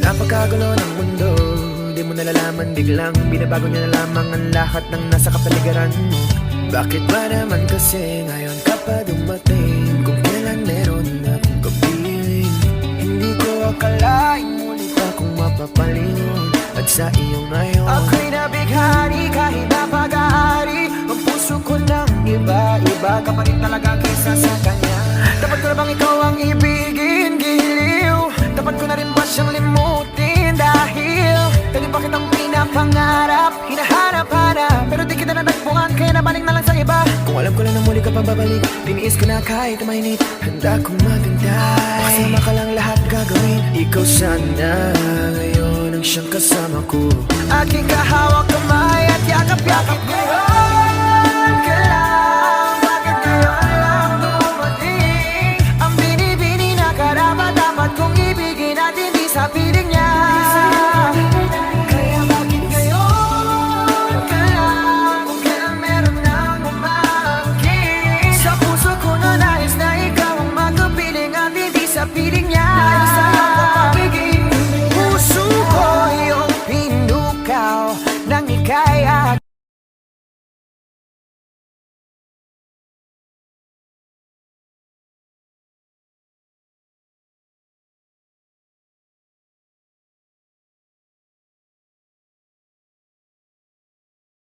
Napakagulo ng mundo, di mo nalalaman, biglang binabago niya na lamang ang lahat ng nasa kapaligiran mo. Bakit ba naman kasi ngayon ka pa dumating, kung kailan meron akong kapiling? Hindi ko akalain muli pa kung mapapalingon at sa iyong ngayon. Ako'y nabighani kahit napag-aari, ang puso ko ng iba-iba ka pa rin talaga kaysa sa kanya. Dapat ko na bang ikaw ang ibigin, giliw? Dapat ko na rin ba siyang limutin? Dahil kanina pa kitang pinapangarap, hinahanap-hanap, pero di kita na nagbukan, kaya nabalik na lang sa iba. Kung alam ko lang na muli ka pang babalik, tiniis ko na kahit mainit, handa kong magantay. Kasama ka lang lahat gagawin, ikaw sana ngayon ang siyang kasama ko. Aking kahawak kamay at yakap-yakap ngayon ka lang. Bakit ngayon lang dumating ang binibini na karapat-dapat kong ibigin at hindi sa piling niya? Kaya bakit ngayon ka lang, kung kailan meron nang umangkin? Sa puso ko na nais na ikaw ang magkapiling at hindi sa piling niya. Dahil sa iyong pagiging puso ko iyong pinukaw nang ika'y